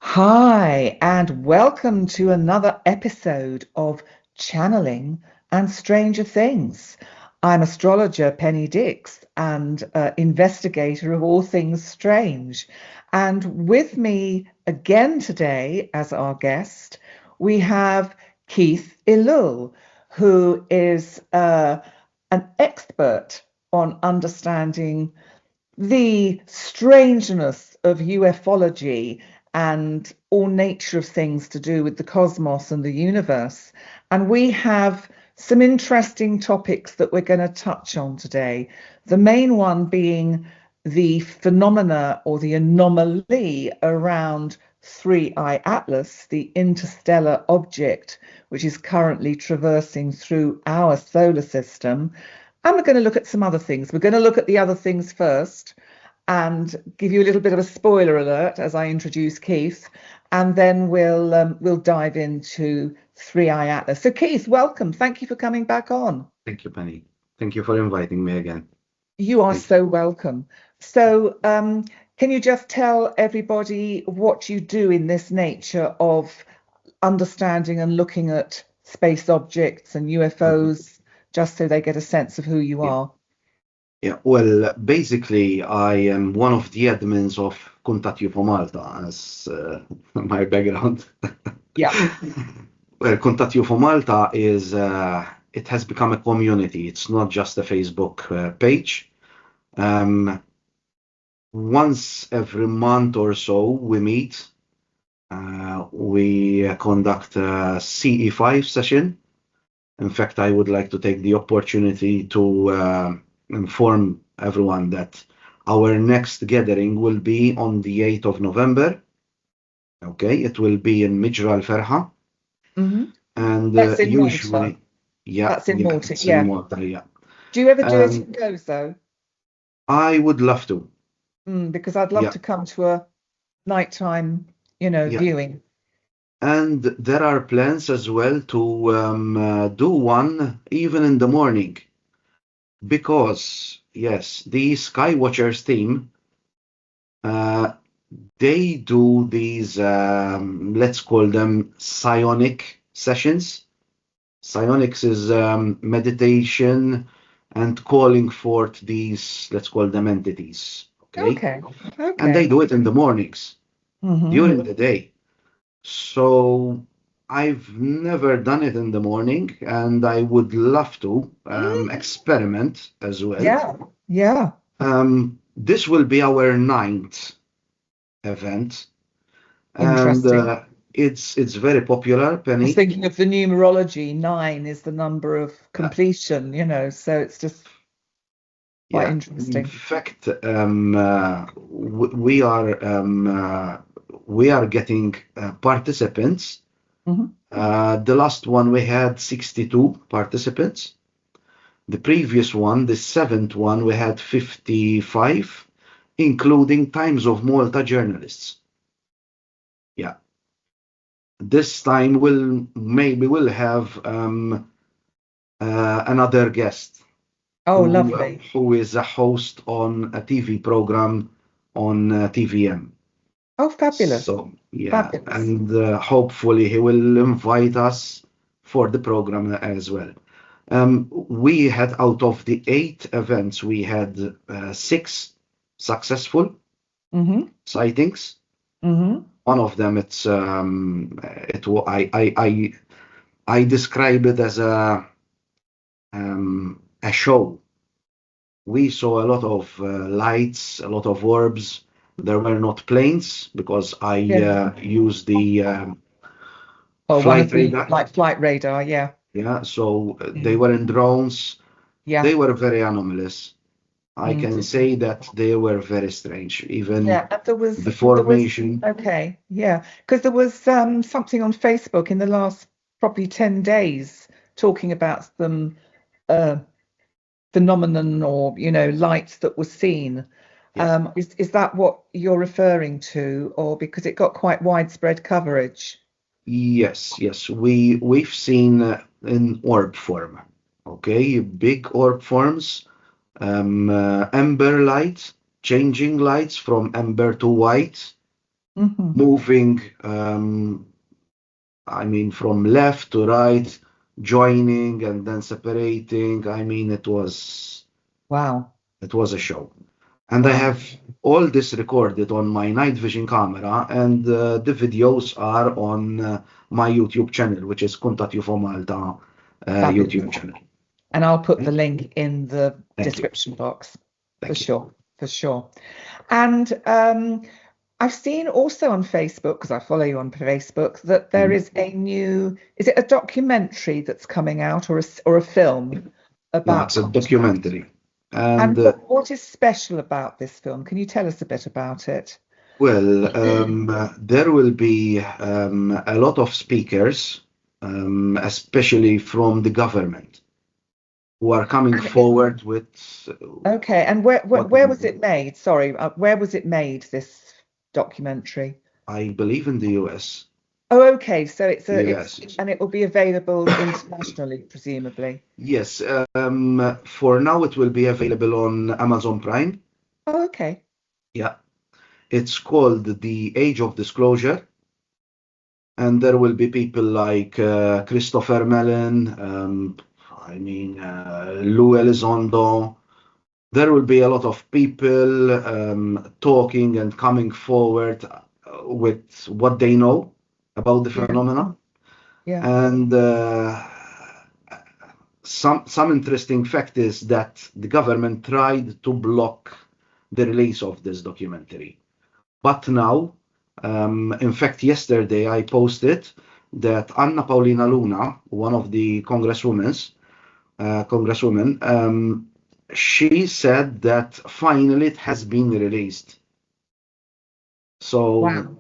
Hi, and welcome to another episode of Channeling and Stranger Things. I'm astrologer Penny Dix and investigator of all things strange. And with me again today as our guest, we have Keith Ellul, who is an expert on understanding the strangeness of ufology and all nature of things to do with the cosmos and the universe. And we have some interesting topics that we're going to touch on today. The main one being the phenomena or the anomaly around 3iATLAS, the interstellar object which is currently traversing through our solar system. And we're going to look at some other things. We're going to look at the other things first and give you a little bit of a spoiler alert as I introduce Keith, and then we'll dive into 3iATLAS. So Keith, welcome. Thank you for coming back on. Thank you, Penny. Thank you for inviting me again. You are Thank you. so welcome. So can you just tell everybody what you do in this nature of understanding and looking at space objects and Mhm. UFOs, just so they get a sense of who you Yeah. are? Yeah. Well, basically, I am one of the admins of Kuntatt for Malta as my background. Yeah. Well, Kuntatt for Malta is it has become a community. It's not just a Facebook page. Um, Once every month or so, we meet. We conduct a CE5 session. In fact, I would like to take the opportunity to inform everyone that our next gathering will be on the 8th of November. Okay, it will be in Mijra Al Ferha, Hmm. and That's in Malta. usually, yeah, That's in yeah, Malta. it's in Yeah. Malta, yeah. Do you ever do it And in goes though? I would love to, Because I'd love yeah, to come to a nighttime, yeah. viewing. And there are plans as well to do one even in the morning because, yes, the Skywatchers team. Uh, They do these, let's call them psionic sessions. Psionics is meditation and calling forth these, let's call them entities. Okay. Okay. And they Okay. do it in the mornings Hmm. during the day. So I've never done it in the morning and I would love to experiment as well. Yeah. Yeah. This will be our ninth event. And Interesting. it's very popular, I was Penny. thinking of the numerology. 9 is the number of Uh, completion, so it's just quite yeah, in interesting. fact, we are getting participants. Hmm. The last one we had 62 participants. The previous one, the seventh one, we had 55, including Times of Malta journalists. Yeah, this time we'll have another guest Oh, who lovely. who is a host on a TV program on TVM. Oh, fabulous. So yeah, Fabulous. and hopefully he will invite us for the program as well. We had out of the 8 events, we had 6 successful Hmm. sightings. Hmm. One of them, it's it wa- I describe it as a show. We saw a lot of lights, a lot of orbs. There were not planes because I Yeah. used the Oh, one flight of the radar. like flight radar. Yeah. Yeah, so they Mm. were in drones. Yeah. They were very anomalous. I Mm. can say that they were very strange. Even Yeah, and there was the formation. okay, yeah, because there was something on Facebook in the last probably 10 days talking about some uh phenomenon or lights that were seen. Yeah, Is that what you're referring to, or because it got quite widespread coverage? yes, yes. We've seen in orb form. Okay, big orb forms, amber light, changing lights from amber to white. moving, I mean, from left to right, joining and then separating. I mean, Wow. it was a show. And I Wow. have all this recorded on my night vision camera, and the videos are on my YouTube channel, which is Kuntatt UFO Malta Fabulous. YouTube channel. And I'll put the Thank you. link in the Thank you. description box for Thank you. sure. For sure. And I've seen also on Facebook, because I follow you on Facebook, that there is a new, is it a documentary that's coming out or a film No, about it's a Kuntatt? documentary. And And what is special about this film? Can you tell us a bit about it? there will be a lot of speakers, especially from the government, who are coming And is, forward with okay, and where, where what where was it made? Sorry, where was it made, this documentary? I believe in the US. Oh, okay. So it's Yes. and it will be available internationally, presumably. Yes. For now, it will be available on Amazon Prime. Oh, okay. Yeah. It's called The Age of Disclosure. And there will be people like Christopher Mellon, Lou Elizondo. There will be a lot of people talking and coming forward with what they know about the Yeah. phenomena. Yeah. And some interesting fact is that the government tried to block the release of this documentary. But now, in fact, yesterday I posted that Anna Paulina Luna, one of the congresswomen, she said that finally it has been released. So Wow.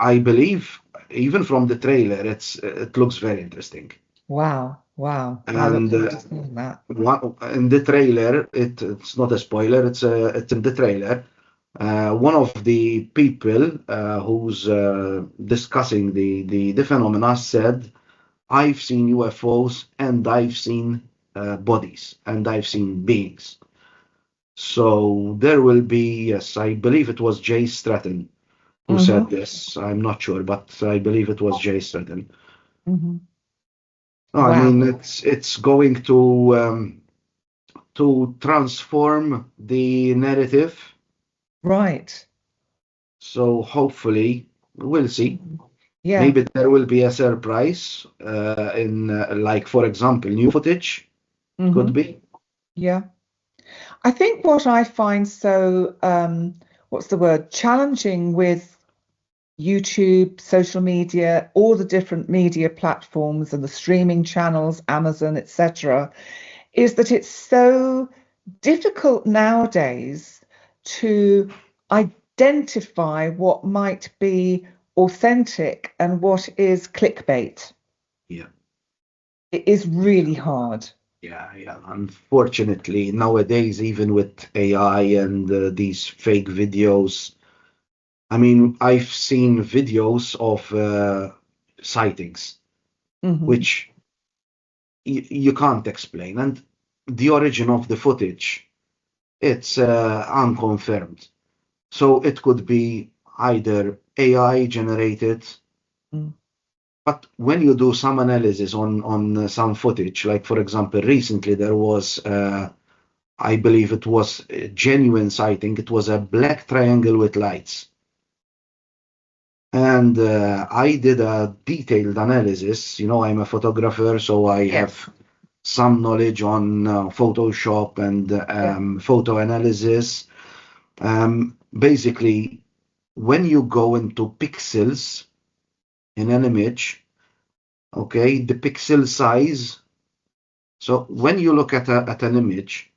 I believe even from the trailer, it looks very interesting. Wow. Wow. I look And forward to seeing that. in the trailer, it's not a spoiler. It's in the trailer. One of the people who's discussing the phenomena said, "I've seen UFOs and I've seen bodies and I've seen beings." So there will be, yes, I believe it was Jay Stratton who said Hmm. this. I'm not sure, but I believe it was Jay Stratton. Hmm. No, I Wow. mean, it's going to transform the narrative. Right. So hopefully, we'll see. Yeah. Maybe there will be a surprise in, like, for example, new footage could Hmm. be. Yeah. I think what I find so, what's the word, challenging with YouTube, social media, all the different media platforms and the streaming channels, Amazon, etc., is that it's so difficult nowadays to identify what might be authentic and what is clickbait. Yeah, It is really hard. yeah, yeah. Unfortunately, nowadays, even with AI and these fake videos, I mean, I've seen videos of sightings, Hmm. which you can't explain. And the origin of the footage, it's unconfirmed. So it could be either AI generated, Mm. but when you do some analysis on some footage, like for example, recently there was, I believe it was a genuine sighting. It was a black triangle with lights. And I did a detailed analysis. You know, I'm a photographer, so I Yes. have some knowledge on Photoshop and Yeah. photo analysis. Basically, when you go into pixels in an image, okay, the pixel size. So when you look at an image,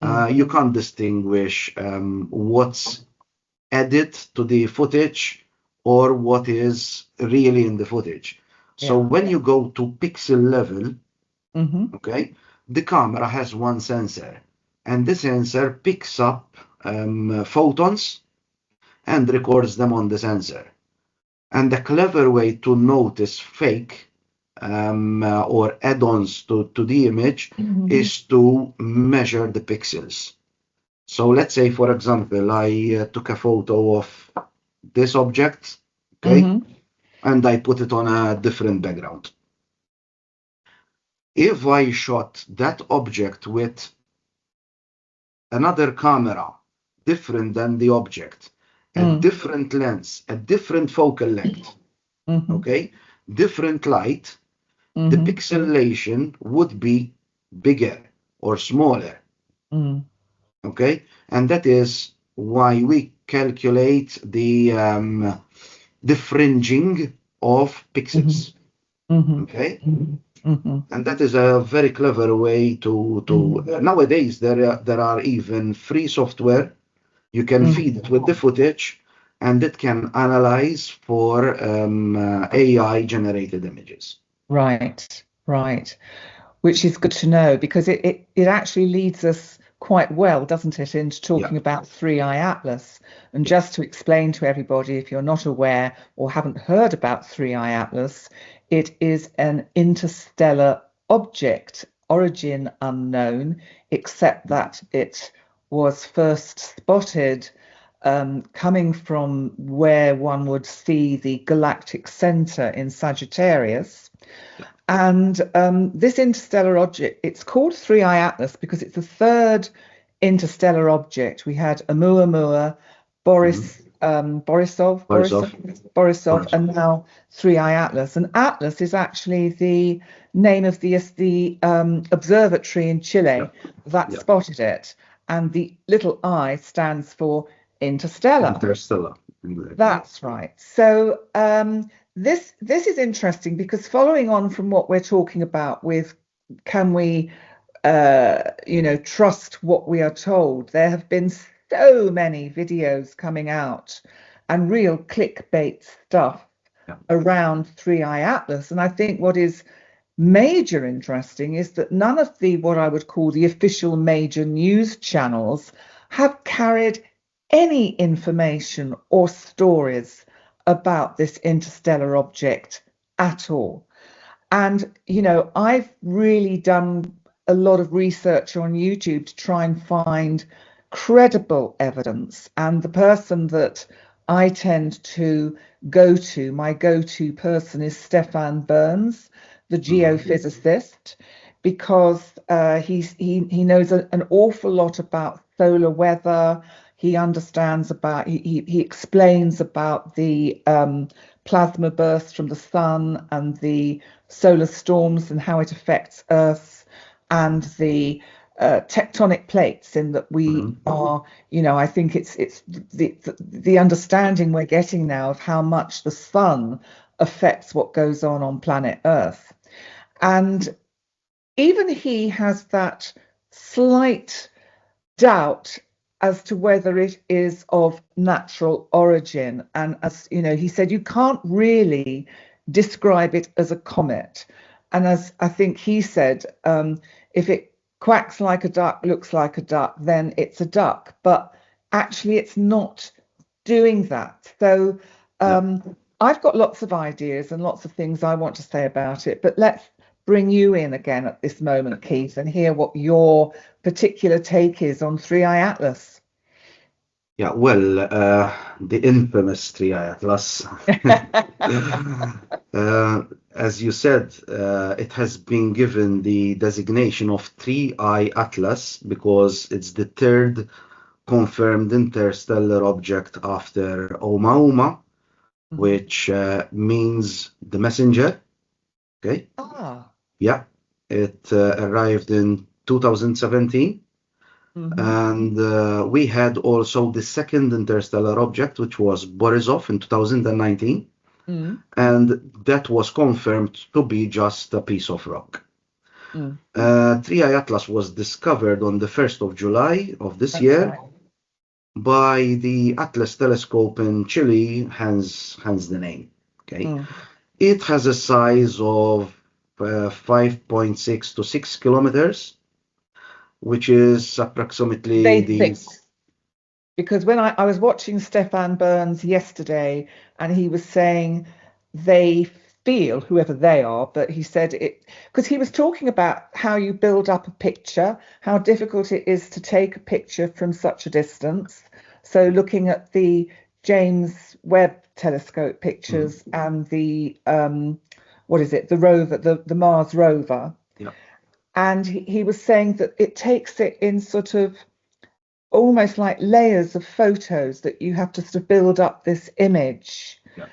Mm. you can't distinguish what's added to the footage or what is really in the footage. So Yeah. when you go to pixel level, Hmm. okay, the camera has one sensor, and the sensor picks up photons and records them on the sensor. And the clever way to notice fake or add-ons to the image Hmm. is to measure the pixels. So let's say, for example, I took a photo of this object, okay, and I put it on a different background. If I shot that object with another camera, different than the object, a different lens, a different focal length, okay, different light, the pixelation would be bigger or smaller, okay, and that is why we calculate the fringing of pixels, okay. And that is a very clever way to nowadays there are even free software you can feed it with the footage, and it can analyze for AI generated images. Right, right. Which is good to know, because it actually leads us quite well, doesn't it, into talking about 3iATLAS. And just to explain to everybody, if you're not aware or haven't heard about 3iATLAS, it is an interstellar object, origin unknown, except that it was first spotted coming from where one would see the galactic center in Sagittarius. And this interstellar object, it's called 3iATLAS because it's the third interstellar object. We had Oumuamua, Borisov, and now 3iATLAS. And Atlas is actually the name of the observatory in Chile that spotted it. And the little I stands for interstellar. Interstellar. That's right. So this is interesting, because following on from what we're talking about with, can we trust what we are told, there have been so many videos coming out and real clickbait stuff around 3iATLAS. And I think what is major interesting is that none of the, what I would call the official major news channels, have carried any information or stories about this interstellar object at all. And, I've really done a lot of research on YouTube to try and find credible evidence. And the person that I tend to go to, my go-to person, is Stefan Burns, the geophysicist, because he knows an awful lot about solar weather. He understands about, he explains about the plasma bursts from the sun and the solar storms and how it affects Earth, and the tectonic plates, in that we are, I think it's the understanding we're getting now of how much the sun affects what goes on planet Earth. And even he has that slight doubt as to whether it is of natural origin. And as he said, you can't really describe it as a comet. And as I think he said, if it quacks like a duck, looks like a duck, then it's a duck. But actually, it's not doing that. So I've got lots of ideas and lots of things I want to say about it. But let's bring you in again at this moment, Keith, and hear what your particular take is on 3iATLAS. Yeah, well, the infamous 3iATLAS. As you said, it has been given the designation of 3iATLAS because it's the third confirmed interstellar object after Oumuamua, which means the messenger. Okay. Yeah, it arrived in 2017. And we had also the second interstellar object, which was Borisov in 2019. And that was confirmed to be just a piece of rock. 3iATLAS was discovered on the 1st of July of this year by the Atlas telescope in Chile, hence the name. Okay. It has a size of 5.6 to 6 kilometers, which is approximately because when I was watching Stefan Burns yesterday, and he was saying they feel, whoever they are, but he said it because he was talking about how you build up a picture, how difficult it is to take a picture from such a distance. So looking at the James Webb telescope pictures and the what is it, the rover, the Mars rover. Yeah. And he was saying that it takes it in sort of almost like layers of photos that you have to sort of build up this image. Yeah.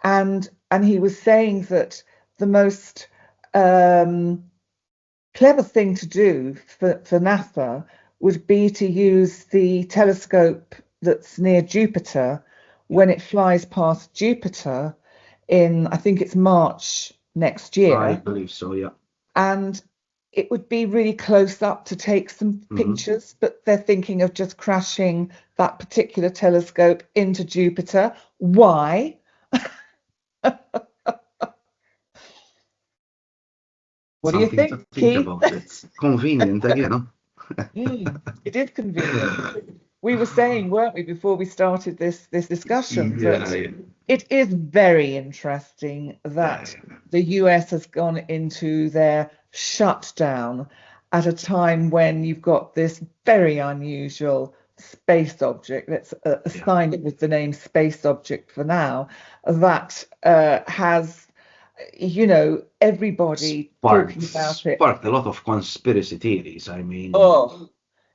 And he was saying that the most clever thing to do for NASA would be to use the telescope that's near Jupiter when it flies past Jupiter in, I think it's March next year. I believe so, yeah. And it would be really close up to take some pictures, but they're thinking of just crashing that particular telescope into Jupiter. Why? What do you Something think, to think Keith? about. It's convenient again, huh? It is convenient. We were saying, weren't we, before we started this discussion, that Yeah. it is very interesting that the US has gone into their shutdown at a time when you've got this very unusual space object. Let's assign it with the name space object for now, that has, you know, everybody talking about it. Sparked a lot of conspiracy theories. I mean, Oh,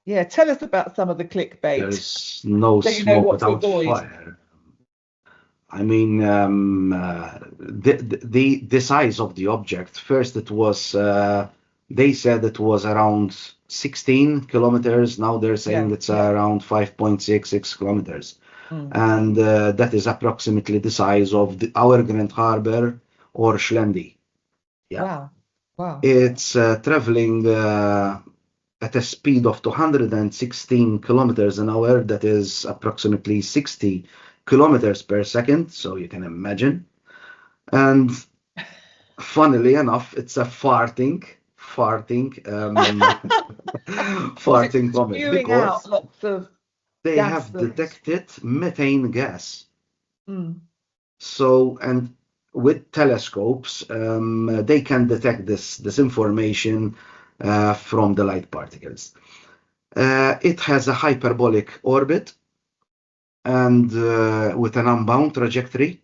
yeah. Tell us about some of the clickbait. there's no So you know smoke what to without avoid. fire. I mean, the size of the object. First, it was they said it was around 16 kilometers. Now they're saying it's around 5.66 kilometers, and that is approximately the size of our Grand Harbor or Schlende. Yeah. Wow. Wow. It's traveling at a speed of 216 kilometers an hour. That is approximately 60 kilometers per second. So you can imagine. And funnily enough, it's a farting comet Spewing because out lots of they gas have that- detected methane gas. Mm. So, and with telescopes, they can detect this information from the light particles. It has a hyperbolic orbit and with an unbound trajectory,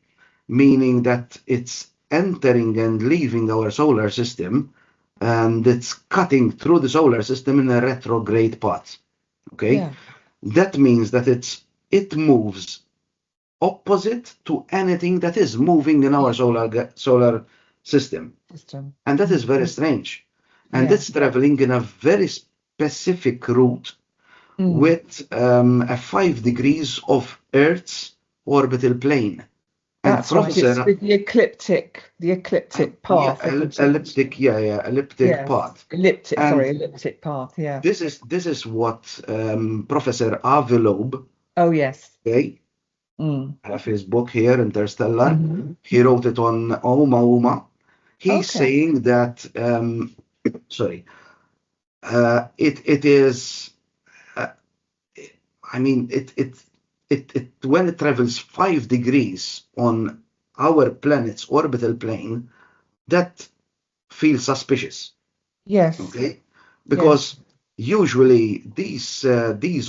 meaning that it's entering and leaving our solar system, and it's cutting through the solar system in a retrograde path. Okay, Yeah. that means that it moves opposite to anything that is moving in our solar system, and that is very strange. And it's traveling in a very specific route with a 5 degrees of Earth's orbital plane. And that's right. It's with the ecliptic path. Elliptic path. Elliptic path. Yeah. This is what Professor Avilov. Oh yes. Okay. I have his book here, Interstellar. He wrote it on Ouma. He's saying that it is. I mean, it when it travels 5 degrees on our planet's orbital plane, that feels suspicious. Yes. Okay, because usually these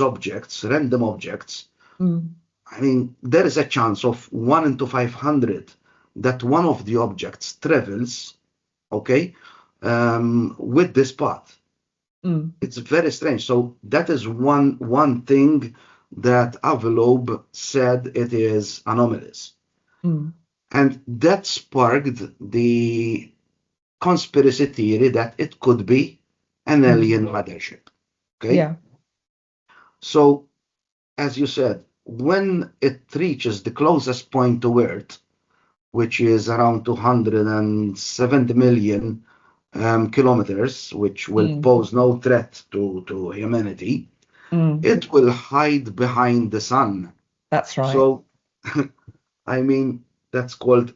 objects, random objects, I mean, there is a chance of 1 in 500 that one of the objects travels, okay, with this path. It's very strange. So that is one thing that Avilov said it is anomalous. And that sparked the conspiracy theory that it could be an alien mothership. Okay. Yeah. So, as you said, when it reaches the closest point to Earth, which is around 270 million kilometers, which will pose no threat to humanity, it will hide behind the sun. That's right. So, I mean, that's called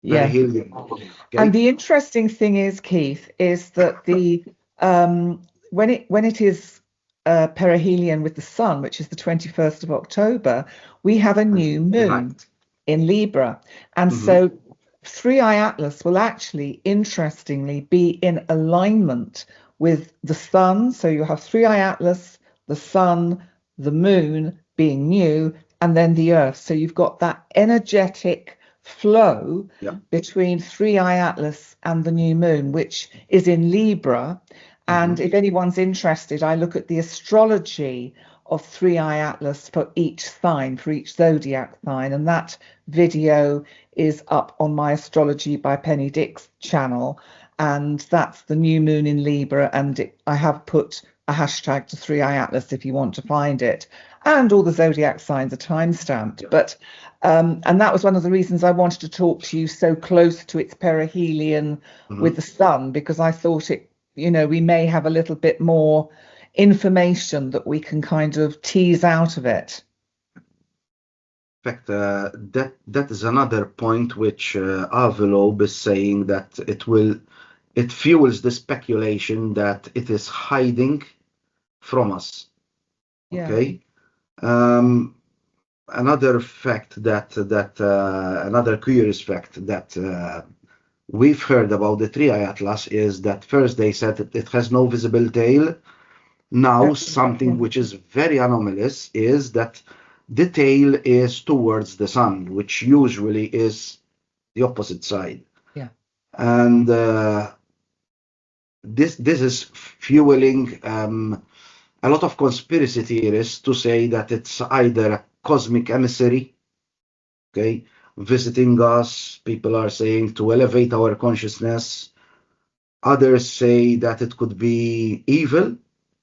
perihelion. Okay? And the interesting thing is, Keith, is that the when it is perihelion with the sun, which is the 21st of October, we have a new moon in Libra, and so 3iATLAS will actually, interestingly, be in alignment with the sun. So you have 3iATLAS, the sun, the moon being new, and then the Earth. So you've got that energetic flow Yeah. between 3iATLAS and the new moon, which is in Libra. And if anyone's interested, I look at the astrology of 3iATLAS for each sign, for each zodiac sign. And that video is up on my Astrology by Penny Dix channel. And that's the new moon in Libra. And I have put a hashtag to 3iATLAS if you want to find it. And all the zodiac signs are time-stamped. But and that was one of the reasons I wanted to talk to you so close to its perihelion with the sun, because I thought it, we may have a little bit more information that we can kind of tease out of it. In fact, that is another point which Avilob is saying, that it fuels the speculation that it is hiding from us. Yeah. Okay. Another fact another curious fact that we've heard about the 3iATLAS is that first they said that it has no visible tail. Now, something which is very anomalous is that the tail is towards the sun, which usually is the opposite side. Yeah. And this is fueling a lot of conspiracy theorists to say that it's either a cosmic emissary, okay, visiting us. People are saying to elevate our consciousness. Others say that it could be evil,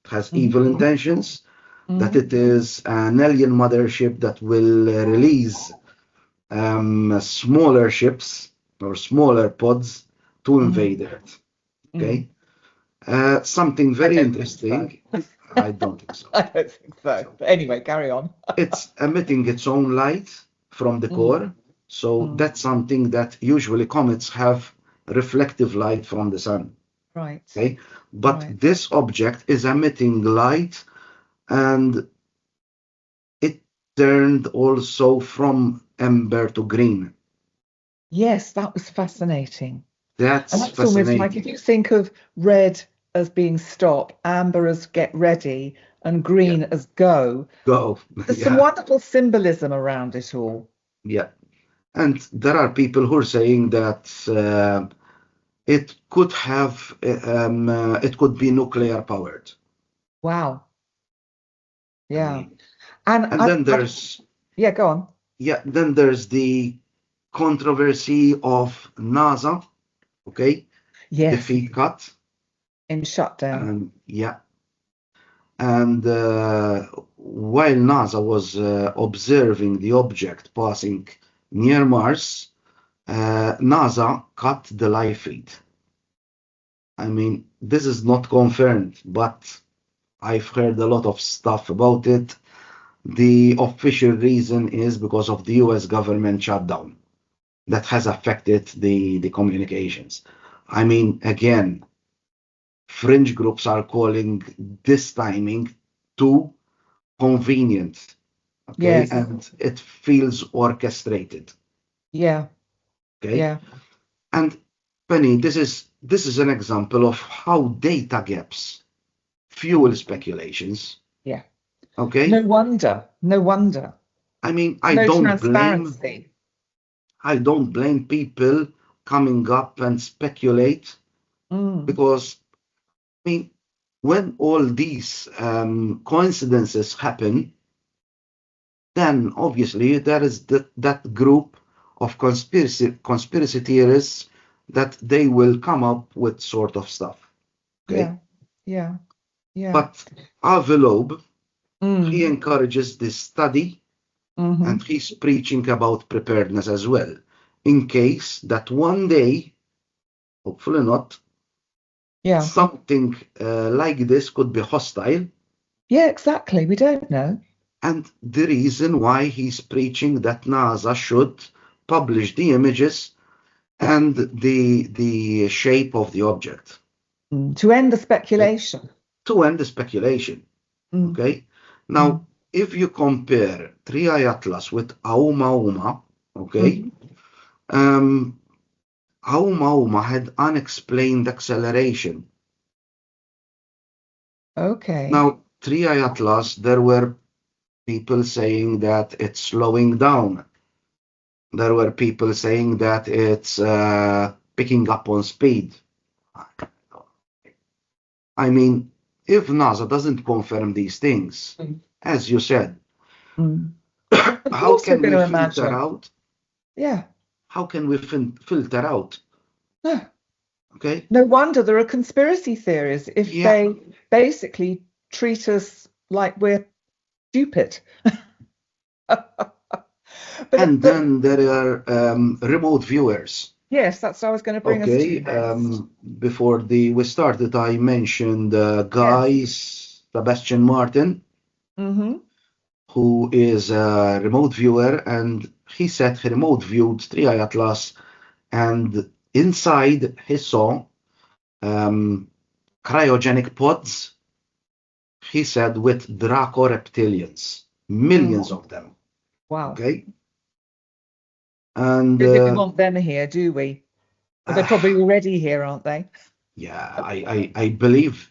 has evil intentions, that it is an alien mothership that will release smaller ships or smaller pods to invade Earth. Okay. Something very interesting. I don't think so. I don't think so. But anyway, carry on. It's emitting its own light from the core. So that's something that usually comets have reflective light from the sun. Right. Okay. But this object is emitting light, and it turned also from amber to green. Yes, that was fascinating. That's almost fascinating. like, if you think of red as being stop, amber as get ready, and green as go. Go. There's some wonderful symbolism around it all. Yeah. And there are people who are saying that it could be nuclear powered. Wow. Yeah. And then there's yeah, go on. Yeah, then there's the controversy of NASA, okay? Yes. The feed cut. In shutdown. Yeah. And while NASA was observing the object passing near Mars, NASA cut the live feed. I mean, this is not confirmed, but I've heard a lot of stuff about it. The official reason is because of the US government shutdown that has affected the communications. I mean, again, fringe groups are calling this timing too convenient. Okay. Yes. And it feels orchestrated. Yeah. Okay. Yeah. And Penny, this is an example of how data gaps fuel speculations. Yeah. Okay. No wonder. I mean, I don't blame people coming up and speculate, because I mean, when all these coincidences happen, then obviously there is that group of conspiracy theorists that they will come up with sort of stuff. Okay. Yeah. But Avilob, he encourages this study, and he's preaching about preparedness as well, in case that one day, hopefully not, something like this could be hostile. Yeah, exactly. We don't know. And the reason why he's preaching that NASA should publish the images and the shape of the object. To end the speculation. To end the speculation. Okay. Now, if you compare 3iATLAS with Auma, okay, Auma had unexplained acceleration. Okay. Now, 3iATLAS, there were people saying that it's slowing down. There were people saying that it's picking up on speed. I mean, if NASA doesn't confirm these things, as you said, Of how course we're can going we to filter imagine. out? Yeah. How can we filter out? No. Okay. No wonder there are conspiracy theories if Yeah. they basically treat us like we're stupid. And But then there are remote viewers. yes, that's what I was going to bring us to Okay. next. Before we started, I mentioned Yes. Sebastian Martin, Mm-hmm. who is a remote viewer, and he said he remote viewed 3iATLAS, and inside he saw cryogenic pods, he said, with Draco reptilians, millions Mm. of them. Wow. Okay. And Don't think we want them here, do we? But they're uh, probably already here, aren't they? yeah, I believe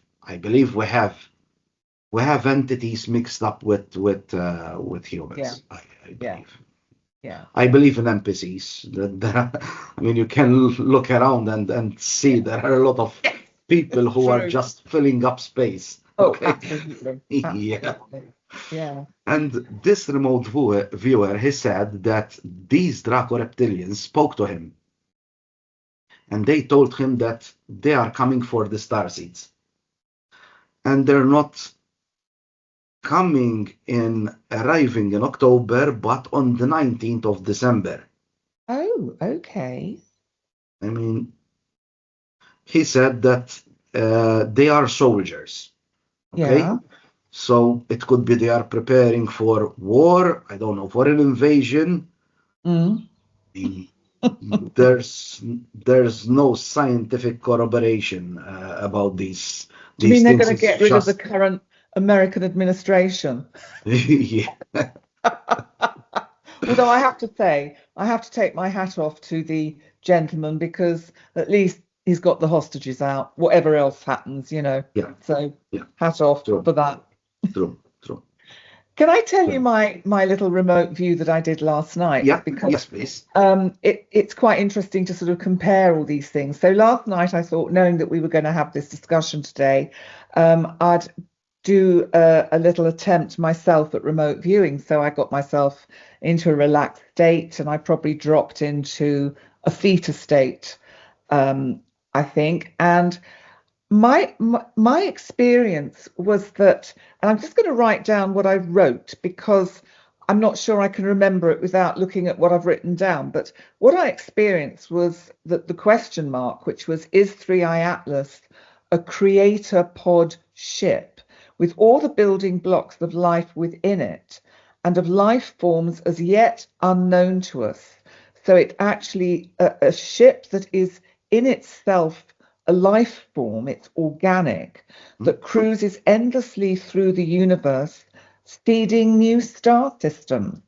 we have entities mixed up with Yeah. humans. I Yeah. believe. Yeah. I believe in NPCs. I mean, you can look around and see Yeah. there are a lot of people who are True. just filling up space. Oh, Okay. absolutely. Yeah. Absolutely. Yeah. And this remote viewer, he said that these Draco reptilians spoke to him, and they told him that they are coming for the starseeds, and they're not arriving in October, but on the 19th of December. Oh, okay. I mean, he said that they are soldiers. Okay. Yeah. So it could be they are preparing for war. I don't know, for an invasion. Mm. I mean, there's there's no scientific corroboration about Do you mean these they're things. going to It's get rid of the just current American administration? yeah. Although I have to say, I have to take my hat off to the gentleman because at least he's got the hostages out, whatever else happens, you know. Yeah, So yeah, hat off true, for that. true, true. Can I tell you Yeah, my little remote view that I did last night? yeah, Because yes, please. it's quite interesting to sort of compare all these things. So last night I thought, knowing that we were going to have this discussion today, I'd do a little attempt myself at remote viewing. So I got myself into a relaxed state, and I probably dropped into a theta state, I think. And my experience was that, and I'm just going to write down what I wrote because I'm not sure I can remember it without looking at what I've written down. But what I experienced was that the question mark, which was, is 3iATLAS a creator pod ship with all the building blocks of life within it and of life forms as yet unknown to us? So it actually a ship that is in itself a life form, it's organic, Hmm? that cruises endlessly through the universe, feeding new star systems.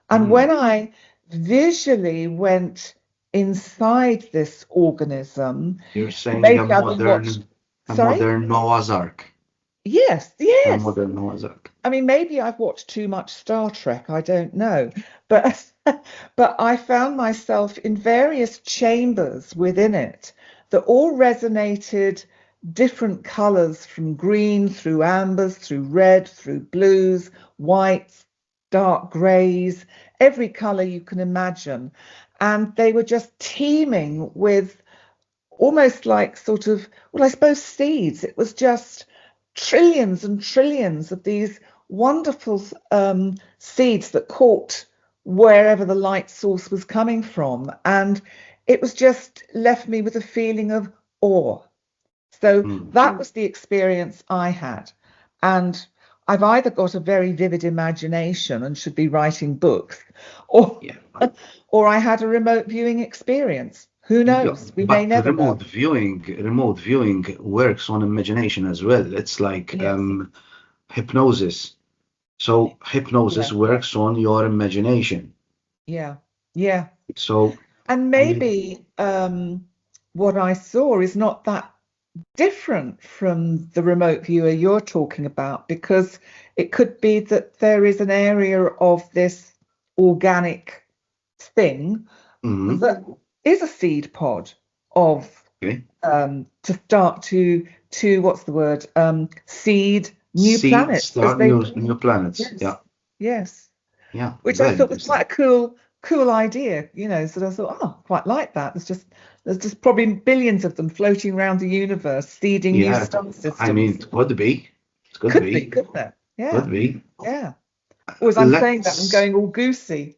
And Hmm. when I visually went inside this organism, You're saying maybe I haven't watched. a Sorry? modern Noah's Ark, Yes, a yes. modern Noah's Ark. I mean, maybe I've watched too much Star Trek, I don't know. But but I found myself in various chambers within it that all resonated different colors from green through ambers, through red, through blues, whites, dark grays, every color you can imagine. And they were just teeming with almost like sort of, well, I suppose seeds. It was just trillions and trillions of these wonderful seeds that caught wherever the light source was coming from. And it was just left me with a feeling of awe. So Hmm. that was the experience I had. And I've either got a very vivid imagination and should be writing books, or Yeah. or I had a remote viewing experience. Who Yeah, knows? We may but never know. remote viewing works on imagination as well. It's like Yes. hypnosis. So hypnosis Yeah. works on your imagination. Yeah. Yeah. So And I mean, maybe what I saw is not that. different from the remote viewer you're talking about, because it could be that there is an area of this organic thing Hmm. that is a seed pod of Okay. to start to what's the word, seed new Seed planets as start they new planets. yes Yeah. yes, Yeah. which I Very thought was interesting. quite a cool idea, so I thought, oh, quite like that. There's just probably billions of them floating around the universe, seeding new Yeah. star I mean, systems. it could be. It could Could be, be. couldn't it? Could Yeah, be. yeah. Or as I'm saying that, I'm Let's going all goosey.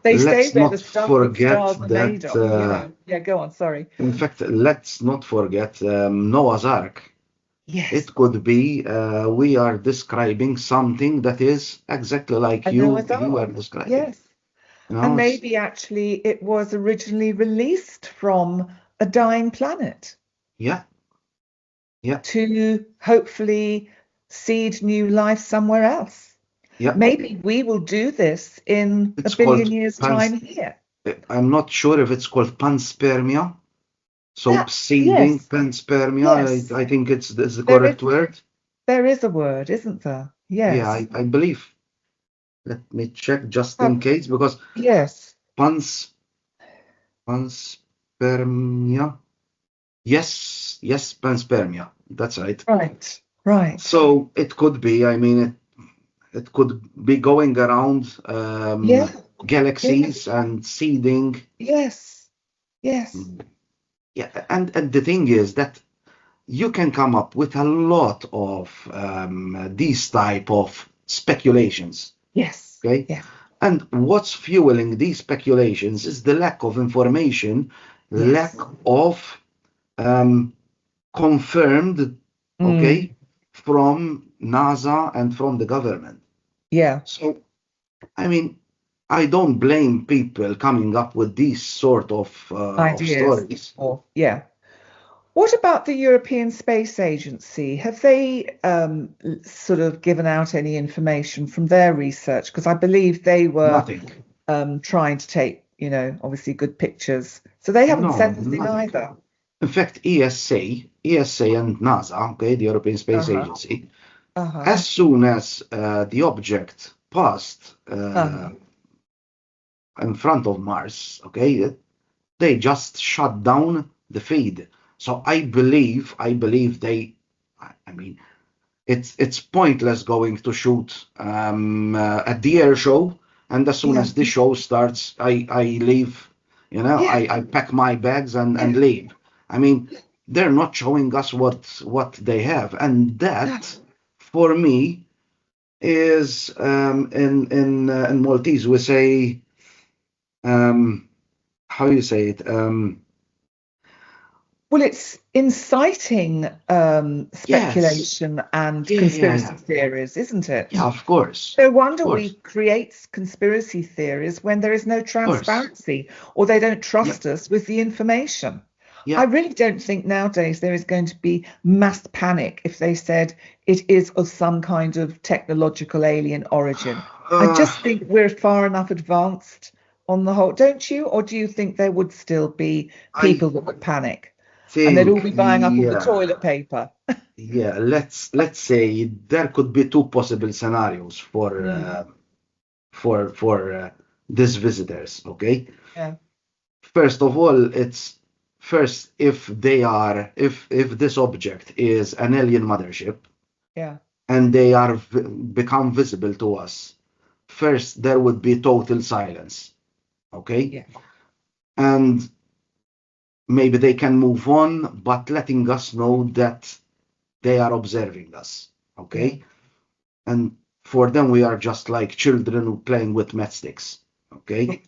They say let's they're the not stuff that forget stars are made that. of. Yeah, go on, sorry. In fact, let's not forget Noah's Ark. Yes, It could be we are describing something that is exactly like I know you it's you are arc. describing. Yes. You And know, it's maybe actually it was originally released from a dying planet yeah, yeah, to hopefully seed new life somewhere else. yeah. Maybe we will do this in a It's billion called years' pans. time here. I'm not sure if it's called panspermia. So That, seeding, yes, panspermia. yes, I think it's the there is correct word. there is a word, isn't there? Yeah, Yes. I believe. Let me check just in Have, case because yes. pans panspermia. Yes, yes, panspermia. That's right. Right. Right. So it could be. I mean, it could be going around Yeah. Yeah. galaxies and seeding. Yes. Yes. Yeah, and the thing is that you can come up with a lot of these type of speculations. Yes. Okay, Yeah. and what's fueling these speculations is the lack of information, lack Yes. of um, confirmed, Mm. okay, from NASA and from the government. Yeah. So, I mean, I don't blame people coming up with these sort of Ideas. stories. Or yeah. What about the European Space Agency? Have they sort of given out any information from their research? Because I believe they were Nothing. trying to take, obviously good pictures. So they haven't No, said anything nothing. either. In fact, ESA and NASA, okay, the European Space Uh-huh. Agency, Uh-huh. as soon as the object passed Uh-huh. in front of Mars, okay, they just shut down the feed. So I believe I mean, it's pointless going to shoot at the air show, and as soon Yeah. as the show starts, I leave. Yeah. I pack my bags and Yeah. leave. I mean, they're not showing us what they have, and No. that for me is in Maltese we say um, how you say it Well, it's inciting yes, speculation and yeah, yeah, conspiracy yeah, theories, isn't yeah, it? of course, No of wonder we course, create conspiracy theories when there is no of course, transparency or they don't yeah, trust us with the information. I yeah. really don't think nowadays there is going to be mass panic if they said it is of some kind of technological alien origin. I Uh, just think we're far enough advanced on the whole, don't you? Or do you think there would still be I people that would panic and they'd all think, be buying up all the yeah, toilet paper? yeah. Let's say there could be two possible scenarios Mm, for these visitors. Okay, yeah, first of all, it's first if this object is an alien mothership yeah, and they are become visible to us. First, there would be total silence. Okay, yeah, and maybe they can move on, but letting us know that they are observing us. yeah, Okay, and for them we are just like children playing with matchsticks. Okay,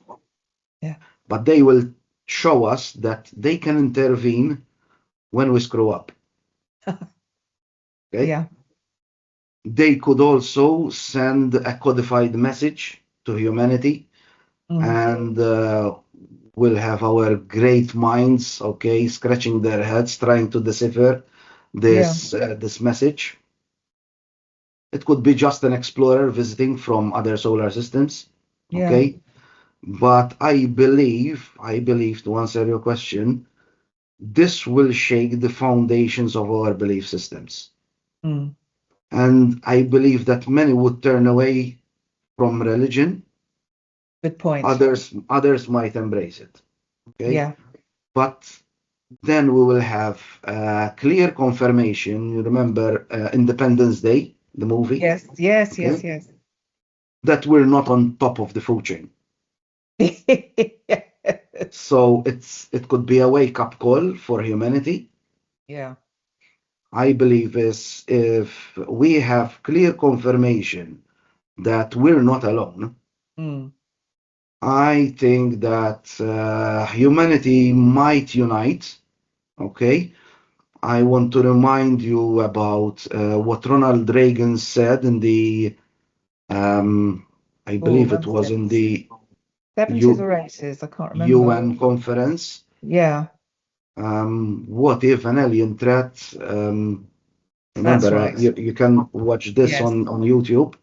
yeah, but they will show us that they can intervene when we screw up. Okay, yeah. they could also send a codified message to humanity, Mm, and we'll have our great minds, okay, scratching their heads trying to decipher yeah, this message. It could be just an explorer visiting from other solar systems, yeah. okay? But I believe to answer your question, this will shake the foundations of our belief systems. Mm. And I believe that many would turn away from religion. Good point. Others might embrace it. Okay. Yeah. But then we will have clear confirmation. You remember Independence Day, the movie? Yes, yes, yes, Okay. yes. That we're not on top of the food chain. So it could be a wake-up call for humanity. Yeah. I believe is if we have clear confirmation that we're not alone, Mm. I think that humanity might unite. Okay. I want to remind you about what Ronald Reagan said in the, I Oh, believe when it was was it? in the 70s or 80s? I can't remember. UN conference. Yeah, What if an alien threat? that's Remember, right. you can watch this Yes. on YouTube.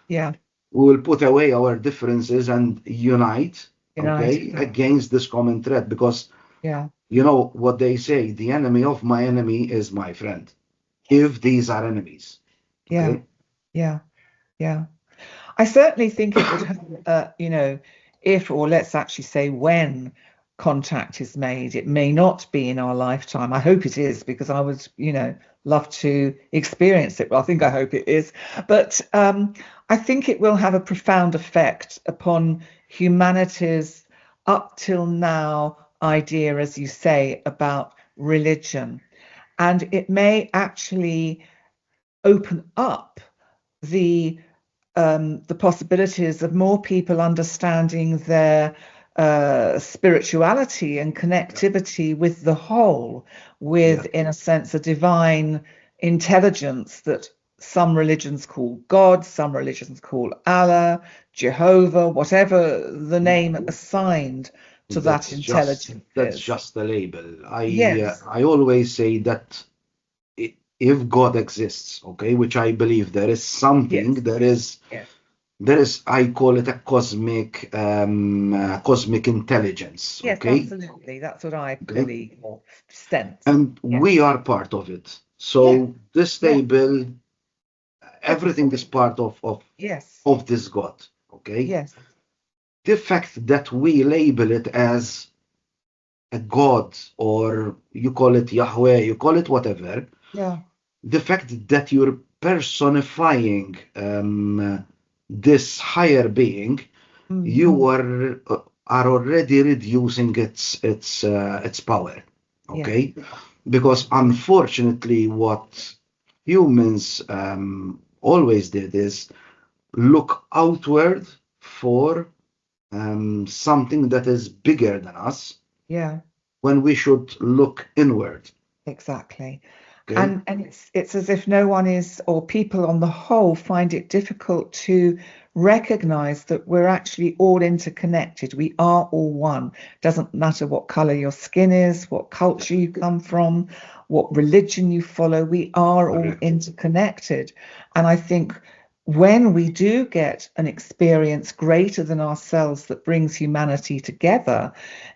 Yeah. We will put away our differences and unite, United. okay, against this common threat because Yeah. you know what they say, the enemy of my enemy is my friend, if these are enemies, Yeah. okay? Yeah. Yeah. I certainly think it would have, if, or let's actually say when contact is made, it may not be in our lifetime. I hope it is because I would, love to experience it. Well, I hope it is. But I think it will have a profound effect upon humanity's up till now idea, as you say, about religion. And it may actually open up the the possibilities of more people understanding their spirituality and connectivity with the whole, with, Yeah, in a sense, a divine intelligence that some religions call God, some religions call Allah, Jehovah, whatever the name assigned to that intelligence that's is. just a label. Yes, I always say that if God exists, okay, which I believe there is something, yes, yes, there is, I call it a cosmic intelligence, yes, okay? absolutely. That's what I Okay. believe or sense. And Yes, we are part of it. yeah, So this yeah. table, everything is part Yes, of this God, okay? yes, The fact that we label it as a God or you call it Yahweh, you call it whatever, yeah, the fact that you're personifying this higher being, mm, you are already reducing its power, yeah, okay? Because unfortunately, what humans always did is look outward for something that is bigger than us yeah, when we should look inward, exactly. okay? And it's as if no one is, or people on the whole find it difficult to recognize that we're actually all interconnected. We are all one. Doesn't matter what color your skin is, what culture you come from, what religion you follow, we are all Correct. interconnected. And I think when we do get an experience greater than ourselves that brings humanity together,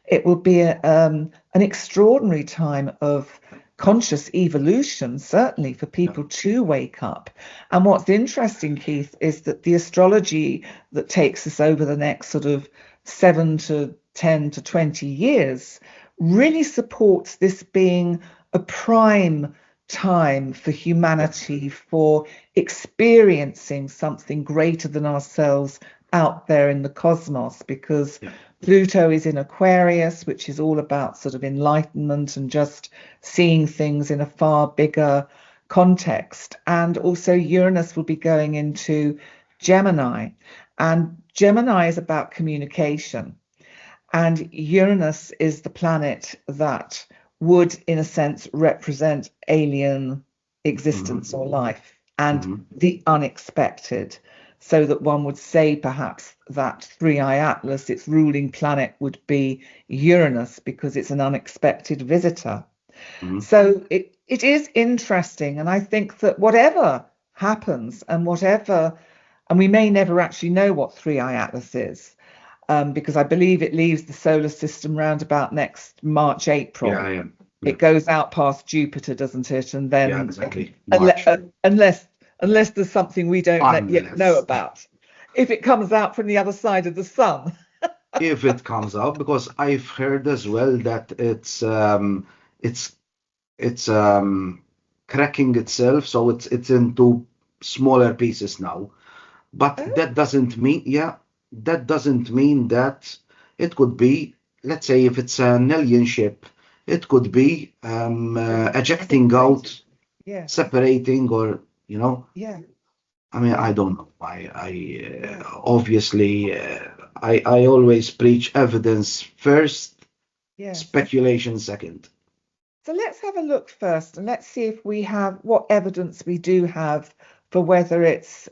it will be an extraordinary time of conscious evolution, certainly for Yeah. people to wake up. And what's interesting, Keith, is that the astrology that takes us over the next sort of 7 to 10 to 20 years really supports this being a prime time for Yeah. humanity for experiencing something greater than ourselves out there in the cosmos, because Yeah. Pluto is in Aquarius, which is all about sort of enlightenment and just seeing things in a far bigger context. And also, Uranus will be going into Gemini, and Gemini is about communication. And Uranus is the planet that would, in a sense, represent alien Hmm. existence or life and Hmm. the unexpected. So that one would say perhaps that 3iATLAS, its ruling planet, would be Uranus because it's an unexpected visitor. Hmm. So it is interesting. And I think that whatever happens and we may never actually know what 3iATLAS is, because I believe it leaves the solar system round about next March, Yeah, I April. am. it goes out past Jupiter, doesn't it? And then Yeah, exactly. March. unless there's something we don't yet know Unless about. If it comes out from the other side of the sun. if it comes out, because I've heard as well that it's it's cracking itself, so it's into smaller pieces now. But Oh, that doesn't mean, yeah, that doesn't mean that it could be, let's say, if it's an alien ship, it could be ejecting out, yes. separating, or Yeah. I mean, Yeah. I don't know. Obviously, I always preach evidence first, Yes. speculation second. So let's have a look first and let's see if we have what evidence we do have for whether it's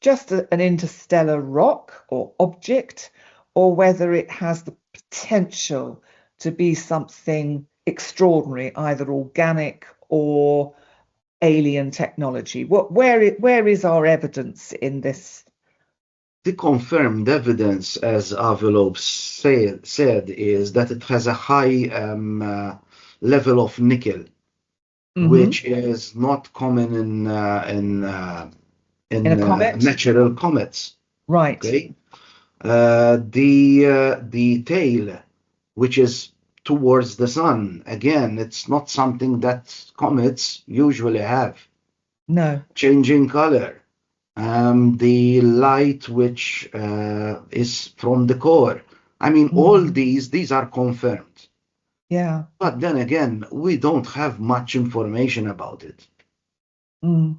just an interstellar rock or object, or whether it has the potential to be something extraordinary, either organic or alien technology. Where is our evidence in this? The confirmed evidence, as Avilov said, is that it has a high level of nickel, Mm-hmm. which is not common In a in comet? natural comets. Right. Okay, the tail, which is towards the sun, again, it's not something that comets usually have. No. Changing color. The light which is from the core. I mean, all Mm. these are confirmed. Yeah. But then again, we don't have much information about it Mm.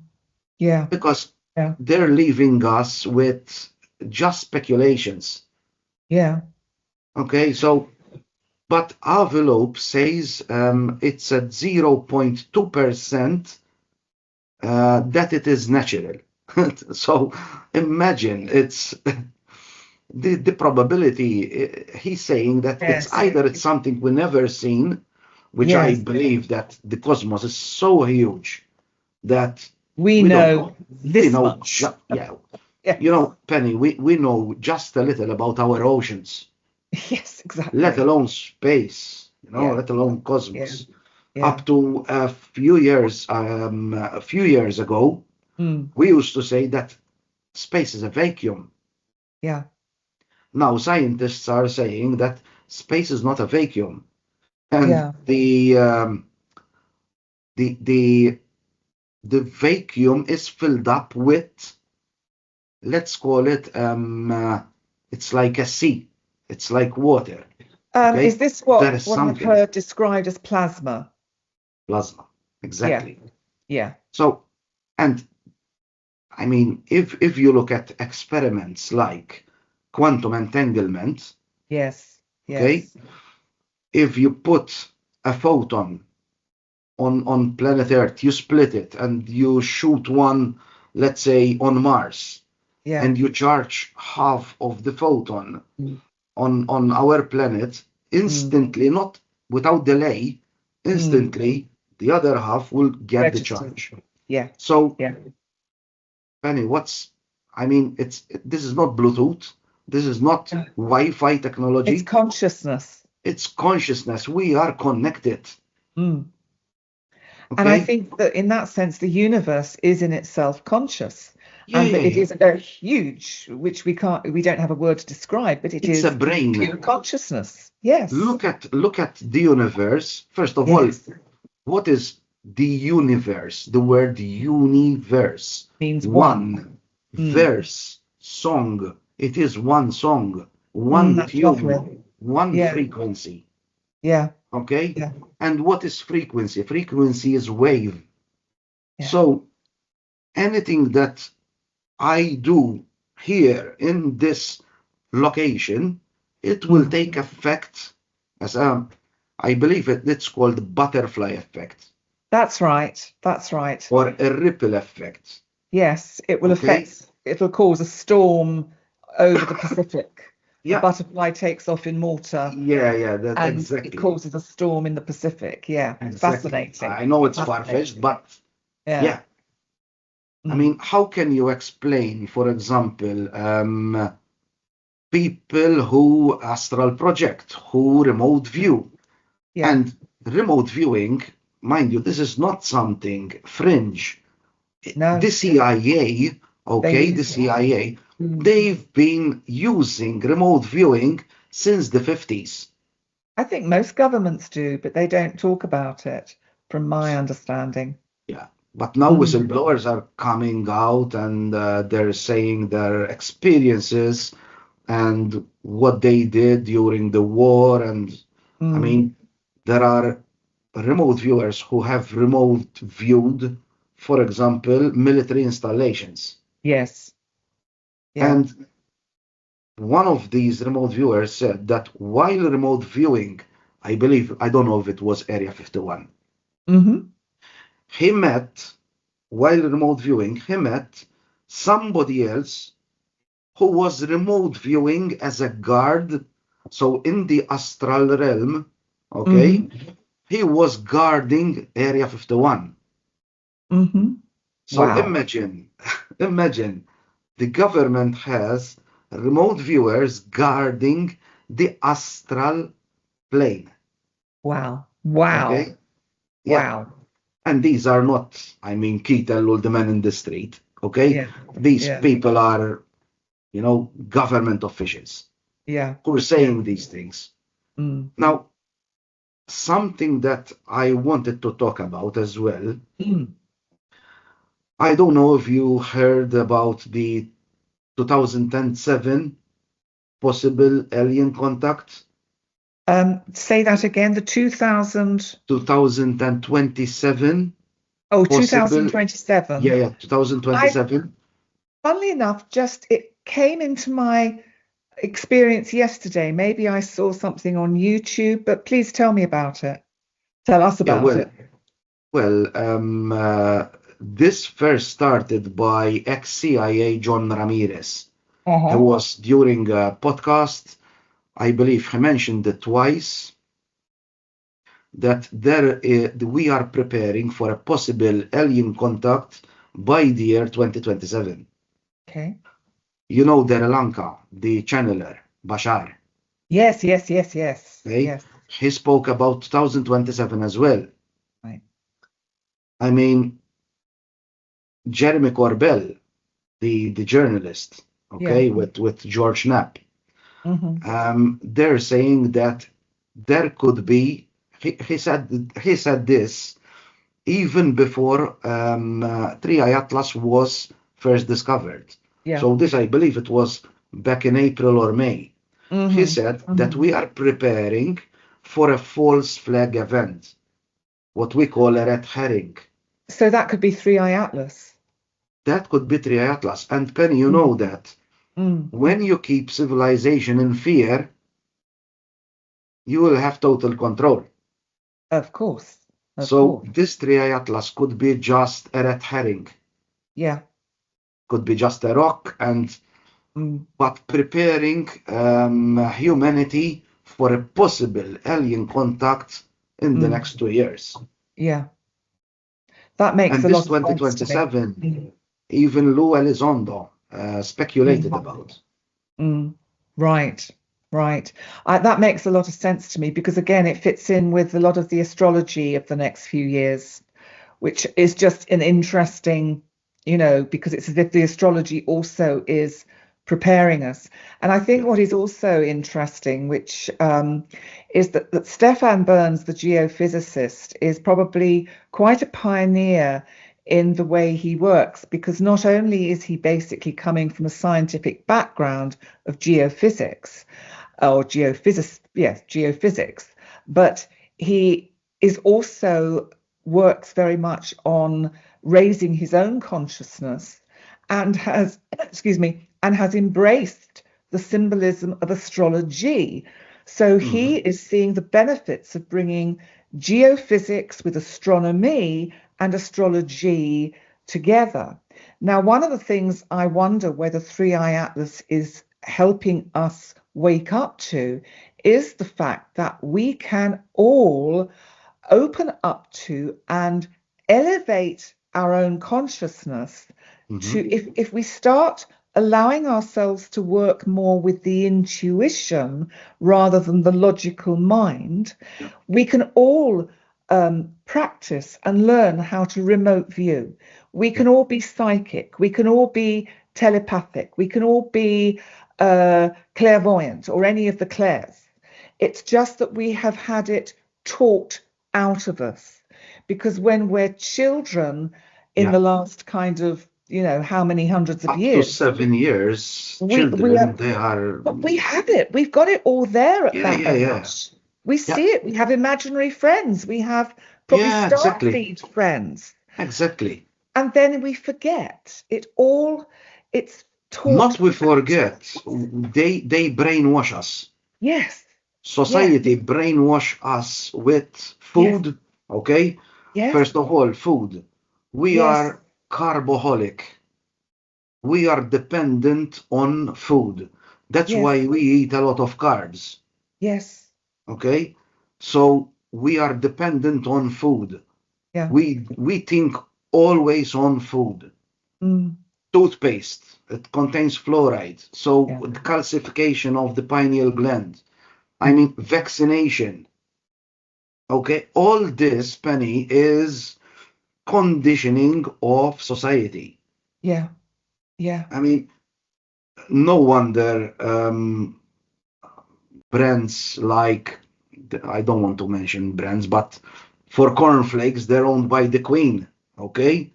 Yeah. because Yeah. they're leaving us with just speculations. Yeah. Okay, so, but envelope says it's at 0.2% that it is natural. So imagine it's the probability. He's saying that it's Yes. either it's something we never seen, which I Yes. believe that the cosmos is so huge that We we don't know know. We this know, much. yeah, Yes. Penny, we know just a little about our oceans, Yes, let exactly. alone space, Yeah. let alone Yeah. cosmos. Yeah. Up to a few years ago, Mm. we used to say that space is a vacuum. Yeah. Now scientists are saying that space is not a vacuum, and Yeah. the the vacuum is filled up with, let's call it, it's like a sea, it's like water. Is Okay, this there is what I've something, heard described as plasma? plasma, Yeah. exactly. Yeah. So, and I mean, if you look at experiments like quantum entanglement, Yes. okay, Yes. if you put a photon on planet Earth, you split it and you shoot one, let's say, on Mars, Yeah. and you charge half of the photon Mm. on our planet, Mm. instantly, not without delay, Mm. instantly, the other half will get the Registered. charge. Yeah. So, Yeah. Penny, I mean, this is not Bluetooth, this is not Uh, Wi-Fi It's technology, consciousness. it's consciousness. We are connected. Mm. And I Okay? think that in that sense, the universe is in itself conscious, Yeah, and yeah, that it yeah. is a huge, which we don't have a word to describe, but it It's a is brain. pure consciousness. Yes. Look at the universe. First of all, Yes. what is the universe? The word universe. Means one. One Mm. verse, song. It is one song, Mm, one that's lovely. tune, one Yeah. frequency. Yeah. Okay? Yeah. And what is frequency? Frequency is wave. Yeah. So anything that I do here in this location, it will Mm. take effect as I believe it's called butterfly effect That's right. That's right. or a ripple effect. Yes, it will Okay? affect, it'll cause a storm over the Pacific. A Yeah, butterfly takes off in Malta yeah, that and it exactly. causes a storm in the Pacific. Yeah, Exactly. fascinating. I know it's far-fetched, Fascinating. but Yeah. yeah. I Mm. mean, how can you explain, for example, people who astral project, who remote view, Yeah. and remote viewing, mind you, this is not something fringe. No, The CIA, they okay, the use it. CIA, Mm. they've been using remote viewing since the 50s. I think most governments do, but they don't talk about it, from my understanding. Yeah. But now Mm. whistleblowers are coming out and they're saying their experiences and what they did during the war. And I Mm. mean, there are remote viewers who have remote viewed, for example, military installations. Yes. Yeah. And one of these remote viewers said that while remote viewing, I believe, I don't know if it was Area 51, Mm-hmm. he met, while remote viewing, he met somebody else who was remote viewing as a guard. So in the astral realm, okay, Mm-hmm. he was guarding Area 51. Mm-hmm. So Wow. imagine the government has remote viewers guarding the astral plane. Wow. Wow. Okay. Yeah. Wow. And these are not, I mean, Keith Ellul, the man in the street. Okay. Yeah. These Yeah. people are, government officials Yeah. who are Yeah. saying these things. Mm. Now, something that I wanted to talk about as well. Mm. I don't know if you heard about the 2007 possible alien contact, Say that again. The 2000. 2027 Oh, possible, 2027. yeah, I, 2027. funnily enough, just it came into my experience yesterday. Maybe I saw something on YouTube, but please tell me about it. Tell us Yeah, about it. this first started by ex-CIA John Ramirez. He Uh-huh. was during a podcast, I believe he mentioned it twice, that we are preparing for a possible alien contact by the year 2027. Okay. You know, Sri Lanka, the channeler, Bashar, Yes, yes, yes, yes, okay? yes. He spoke about 2027 as well. Right. I mean, Jeremy Corbell, the journalist, Yeah. okay, with George Knapp, Mm-hmm. they're saying that there could be, he said this even before 3iATLAS was first discovered. Yeah. So this, I believe it was back in April or May. He Mm-hmm. said that Mm-hmm. we are preparing for a false flag event, what we call a red herring. So that could be 3iATLAS. That could be 3iATLAS. And Penny, you Mm. know that Mm. when you keep civilization in fear, you will have total control. Of course. Of So course. this 3iATLAS could be just a red herring, Yeah. could be just a rock, and Mm. but preparing humanity for a possible alien contact in the Mm. next 2 years. Yeah. That makes And a this lot of sense to me. 2027, Mm. even Lou Elizondo speculated Mm. about. Mm. Right. Right. That makes a lot of sense to me because, again, it fits in with a lot of the astrology of the next few years, which is just an interesting, because it's as if the astrology also is preparing us. And I think Yeah. what is also interesting, which is that Stefan Burns, the geophysicist, is probably quite a pioneer in the way he works, because not only is he basically coming from a scientific background of geophysics or geophysics, yes, geophysics, but he is also works very much on raising his own consciousness and has, excuse me, and has embraced the symbolism of astrology. So he Mhm. is seeing the benefits of bringing geophysics with astronomy and astrology together. Now, one of the things I wonder whether 3iATLAS is helping us wake up to is the fact that we can all open up to and elevate our own consciousness to, Mhm. if we start allowing ourselves to work more with the intuition rather than the logical mind, Yeah. we can all practice and learn how to remote view. We Yeah. can all be psychic. We can all be telepathic. We can all be clairvoyant or any of the clairs. It's just that we have had it taught out of us. Because when we're children, in Yeah. the last kind of, how many hundreds of Up to years, 7 years, we children, are, they are, but we have it. We've got it all there at yeah, that yeah, yeah. age. We Yeah. see it. We have imaginary friends. We have probably Yeah, star exactly. seed friends. Exactly. And then we forget it all. It's taught Not we out. forget, they brainwash us. Yes, yes, Society brainwash us with yes, food, okay? yes, First of all, food. We yes, are carboholic. We are dependent on food. That's yes, why we eat a lot of carbs, yes, okay? So we are dependent on food. yeah, We think always on food. mm, Toothpaste, it contains fluoride, so yeah, the calcification of the pineal gland. I mm, mean, vaccination. Okay, all this, Penny, is conditioning of society. yeah, yeah, I mean, no wonder brands like, I don't want to mention brands, but for cornflakes, they're owned by the Queen. Okay,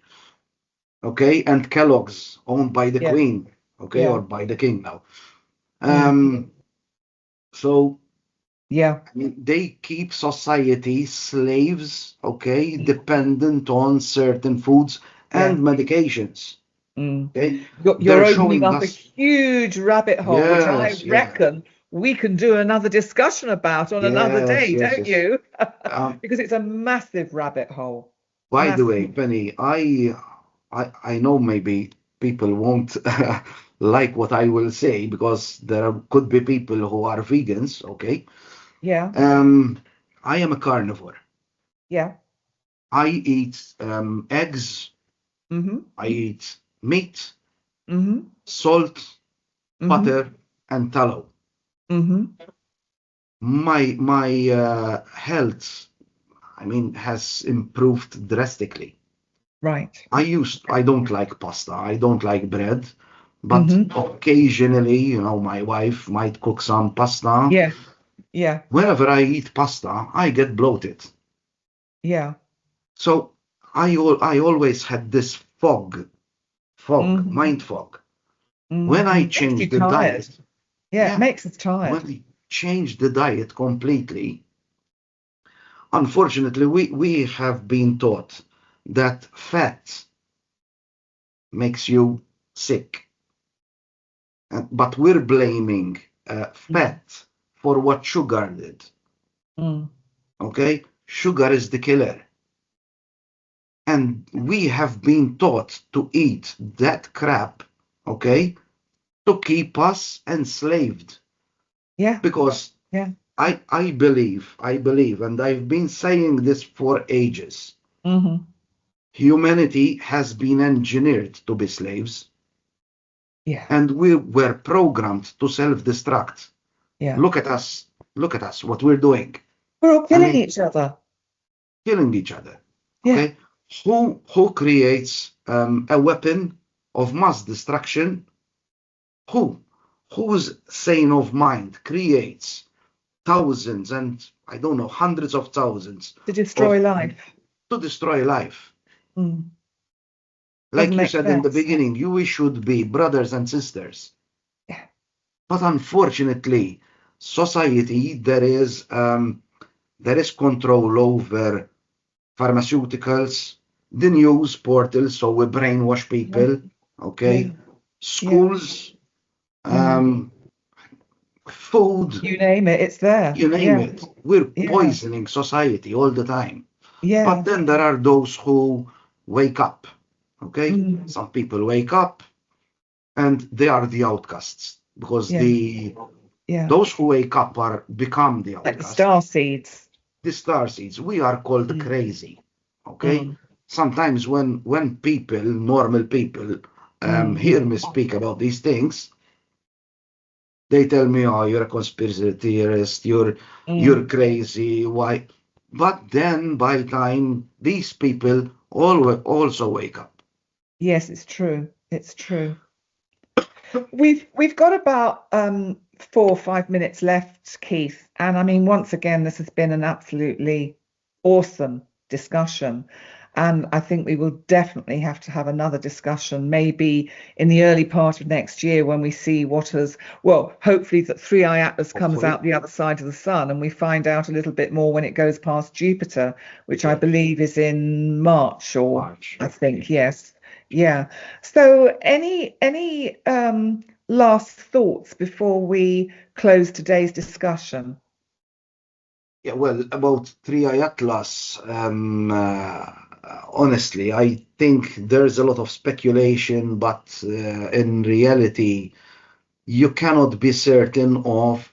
okay, and Kellogg's owned by the yeah, Queen. Okay, yeah, or by the King now. mm, Um, so yeah, I mean, they keep society slaves, okay, dependent on certain foods yeah. and medications. Mm. Okay, You're they're opening showing up a us, huge rabbit hole, which I yes, yeah, reckon we can do another discussion about on another yes, day, yes, don't yes. you? Um, Because it's a massive rabbit hole. by the way, Massive. Penny, I know maybe people won't like what I will say because there could be people who are vegans, okay? Yeah, Um, I am a carnivore. yeah. I eat eggs, Mm-hmm. I eat meat, Mm-hmm. salt, Mm-hmm. butter, and tallow. Mm-hmm. My health, I mean, has improved drastically. Right. I don't like pasta, I don't like bread, but Mm-hmm. occasionally, my wife might cook some pasta. Yeah, yeah, Whenever I eat pasta, I get bloated. yeah. So I always had this Mm-hmm. mind fog. When I Mm-hmm. Makes you changed the tired. diet, Yeah, it yeah, makes us tired. when I changed the diet completely, unfortunately, we have been taught that fat makes you sick, but we're blaming Mm, fat for what sugar did. mm, Okay, sugar is the killer, and we have been taught to eat that crap. Okay, to keep us enslaved, yeah, because yeah. I believe, and I've been saying this for ages. Mm-hmm. Humanity has been engineered to be slaves, Yeah, and we were programmed to self-destruct. yeah. Look at us. Look at us, what we're doing. We're all I killing mean, each other. killing each other. Yeah. Okay? Who creates a weapon of mass destruction? Who? Whose sane of mind creates thousands and I don't know, hundreds of thousands To of destroy life. to destroy life? Mm. Doesn't Like you make said in the sense. beginning, we should be brothers and sisters. Yeah. But unfortunately, society there is control over pharmaceuticals, the news portals, so we brainwash Yeah. people. Yeah. Okay, Yeah. schools, Mm. um, food, You name it, it's there. you name Yeah. it. We're Yeah. poisoning society all the time. But Yeah. then there are those who wake up. Okay, Mm. some people wake up and they are the outcasts because Yeah. Yeah. those who wake up are become the Like the outcasts. star seeds. The star seeds, we are called Mm. crazy. Okay, Mm. sometimes when people, normal people, hear me speak about these things, they tell me, "Oh, you're a conspiracy theorist. You're crazy. Why?" But then, by time these people also wake up. Yes, it's true. It's true. We've got about 4 or 5 minutes left, Keith. And I mean, once again, this has been an absolutely awesome discussion. And I think we will definitely have to have another discussion, maybe in the early part of next year when we see what has, well, hopefully that 3iATLAS comes Hopefully, out the other side of the sun and we find out a little bit more when it goes past Jupiter, which I yeah, believe is in March, or March. I think, yes. Yeah. So any last thoughts before we close today's discussion? Yeah, well, about 3iATLAS, honestly, I think there's a lot of speculation, but in reality, you cannot be certain of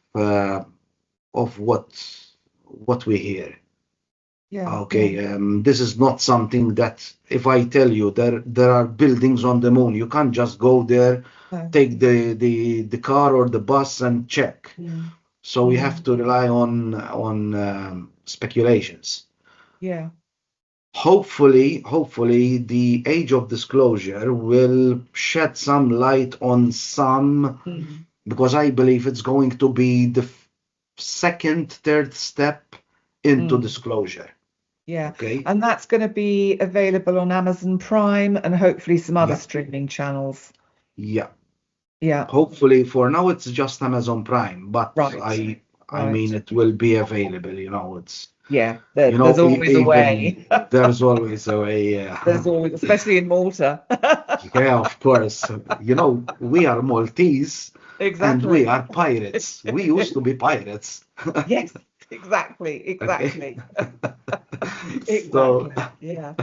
what we hear. Yeah, yeah. Okay, this is not something that if I tell you there are buildings on the moon, you can't just go there, No. take the car or the bus and check. Mm, So we have mm, to rely on speculations. yeah. Hopefully, the age of disclosure will shed some light on some, Mm, because I believe it's going to be the second, third step into mm, disclosure. yeah. Okay. And that's going to be available on Amazon Prime and hopefully some other Yeah. streaming channels. Yeah. Yeah. Hopefully, for now it's just Amazon Prime, but Right. I mean Right. it will be available. It's Yeah. There's always a even way. there's always a way. There's always, especially in Malta. Yeah, of course. We are Maltese and we Exactly. are pirates. We used to be pirates. Yes, exactly, Okay. exactly. So Exactly. Yeah.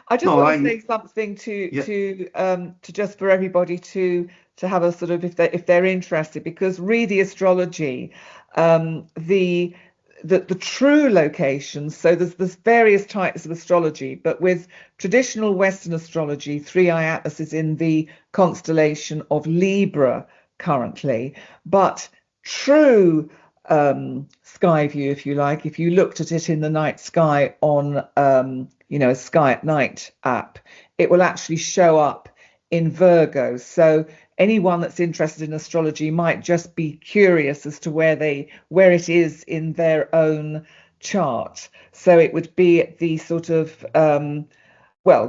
I just no, want to I say something to yeah, just for everybody to have a sort of, if they're interested, because read the astrology, the the true locations. So there's various types of astrology, but with traditional Western astrology, 3iATLAS is in the constellation of Libra currently, but true sky view, if you like, if you looked at it in the night sky on a Sky at Night app, it will actually show up in Virgo. So anyone that's interested in astrology might just be curious as to where it is in their own chart. So it would be at the sort of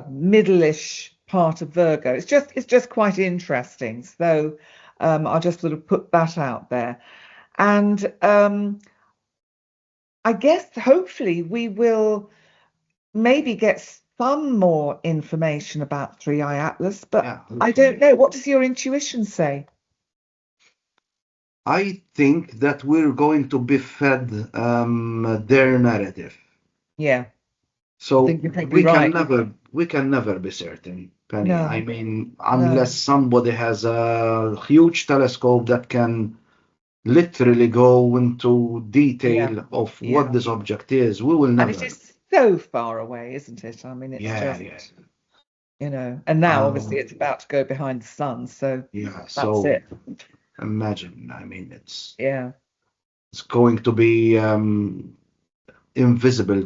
middle-ish part of Virgo. It's just quite interesting. So I'll just sort of put that out there. And I guess hopefully we will maybe get some more information about 3iATLAS, but yeah, I don't hopefully. know. What does your intuition say? I think that we're going to be fed their narrative. Yeah, I So think you're probably right. we can never be certain, Penny. I No, mean, no. unless somebody has a huge telescope that can literally go into Yeah, detail of what yeah. this object is, we will And it never. is so far away, isn't it? I mean, it's Yeah, just, yeah. and now obviously Um, it's about to go behind the sun, so yeah. that's So it. imagine, I mean, Yeah. it's going to be invisible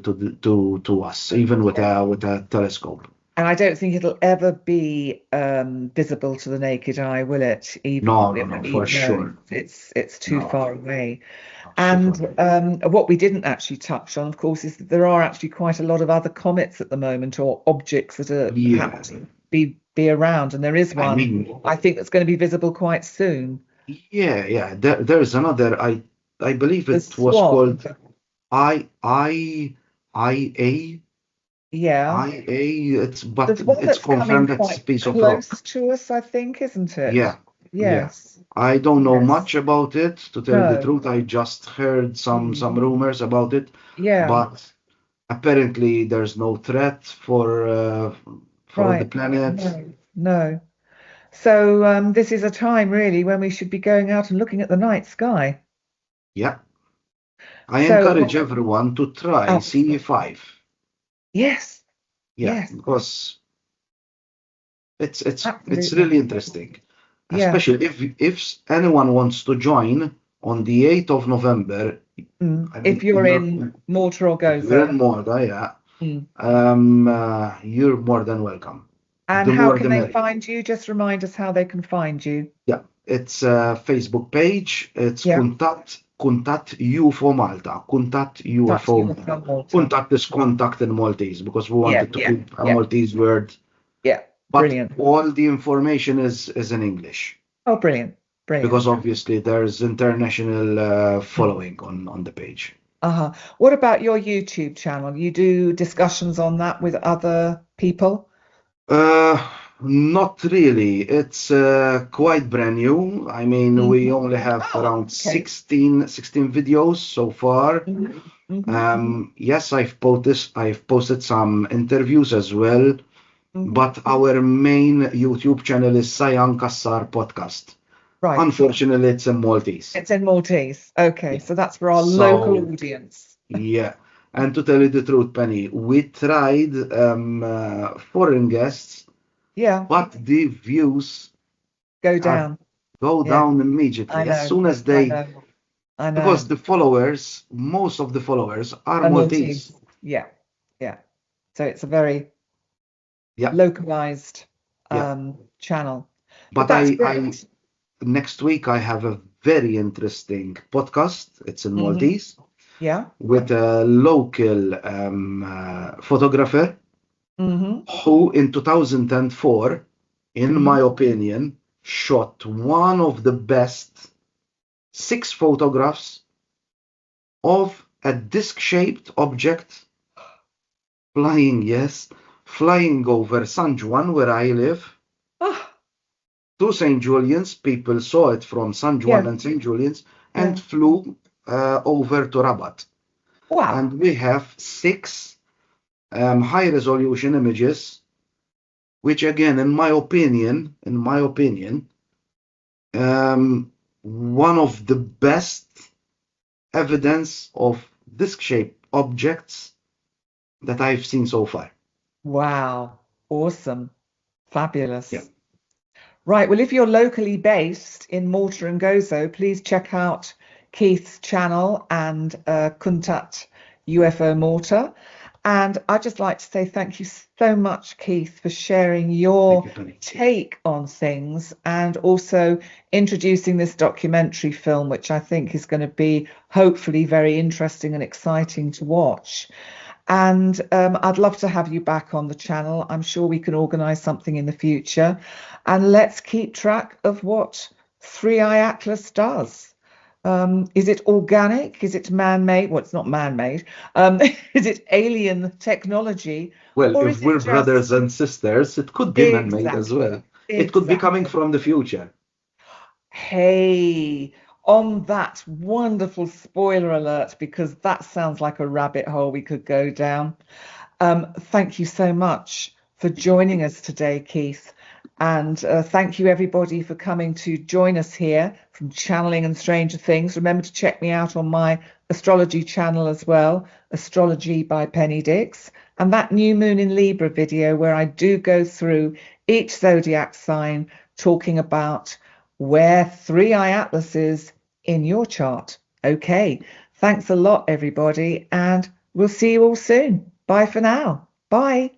to us, even with Yeah. a telescope. And I don't think it'll ever be visible to the naked eye, will it? No, Even no, if no, for we know sure. it's too No, far away. no, too far And away. what we didn't actually touch on, of course, is that there are actually quite a lot of other comets at the moment, or objects that are Yeah, happening be around. And there is I one mean, I think that's going to be visible quite soon. yeah, yeah. There's another. I believe The it was Swan. called I A Yeah. I A. But There's one it's that's coming confirmed that's a quite piece of close rock. to us, I think, isn't it? Yeah, yeah. Yes. I don't know Yes. much about it, to tell you the No. truth. I just heard some Mm. rumors about it, Yeah. but apparently there's no threat for the Right. planet. No. No. So this is a time really when we should be going out and looking at the night sky. Yeah, I So encourage everyone to try absolutely. CE5. Yes. Yeah, Yes. because It's Absolutely. really interesting, Yeah. especially if anyone wants to join on the 8th of November. I If mean, you're in Malta or if you're in Gozo. Malta, yeah, Mm. you're more than welcome. And The how more can the they merrier. find you? Just remind us how they can find you. Yeah, it's a Facebook page. It's Yeah. Kuntatt UFO Malta. Kuntatt Touch UFO you Malta. from Malta. Kuntatt is contact in Maltese because we Yeah, wanted to yeah, keep a yeah, Maltese word, yeah. but Brilliant. all the information is in English Oh, brilliant. Brilliant. because obviously there's international Mm. following on the page. Uh-huh. What about your YouTube channel? You do discussions on that with other people? Uh, Not really. It's quite brand new. I mean, we Hmm. only have Oh, around okay. 16 videos so far. Hmm. Hmm. Yes, I've posted some interviews as well, Hmm. but our main YouTube channel is Sayan Kassar Podcast. Right. Unfortunately, it's in Maltese. It's in Maltese. Okay, Yeah. so that's for our local So, audience. yeah. And to tell you the truth, Penny, we tried foreign guests, Yeah, but the views go are down. go Yeah, down I immediately as know. soon as I they, know. I because know. the followers, most of the followers are A Maltese. Maltese. Yeah, yeah. So it's a very Yeah, localized yeah. channel. But But that's I great. next week I have a very interesting podcast. It's in Hmm. Maltese Yeah. with a local photographer Hmm. who, in 2004, in my Hmm. opinion, shot one of the best six photographs of a disc-shaped object flying, yes, flying over San Juan, where I live, Oh, to St. Julian's. People saw it from San Juan yeah, and St. Julian's and yeah. flew over to Rabat. Wow. And we have six high resolution images, which again, in my opinion, um, one of the best evidence of disc-shaped objects that I've seen so far. Wow. Awesome. Yeah. Fabulous. Right. Well, if you're locally based in Malta and Gozo, please check out Keith's channel and Kuntatt UFO Malta. And I'd just like to say thank you so much, Keith, for sharing Thank your you, Penny. take on things and also introducing this documentary film, which I think is going to be hopefully very interesting and exciting to watch. And I'd love to have you back on the channel. I'm sure we can organise something in the future. And let's keep track of what 3iATLAS does. Is it organic? Is it man-made? Well, it's not man-made. Is it alien technology? Well, Or if is it we're brothers just and sisters, it could be man-made as exactly, well. It could be coming exactly? from the future. Hey, on that wonderful spoiler alert, because that sounds like a rabbit hole we could go down. Thank you so much for joining us today, Keith. And thank you, everybody, for coming to join us here from Channeling and Stranger Things. Remember to check me out on my astrology channel as well, Astrology by Penny Dix, and that new moon in Libra video where I do go through each zodiac sign talking about where 3i Atlas is in your chart. Okay, thanks a lot, everybody, and we'll see you all soon. Bye for now. Bye.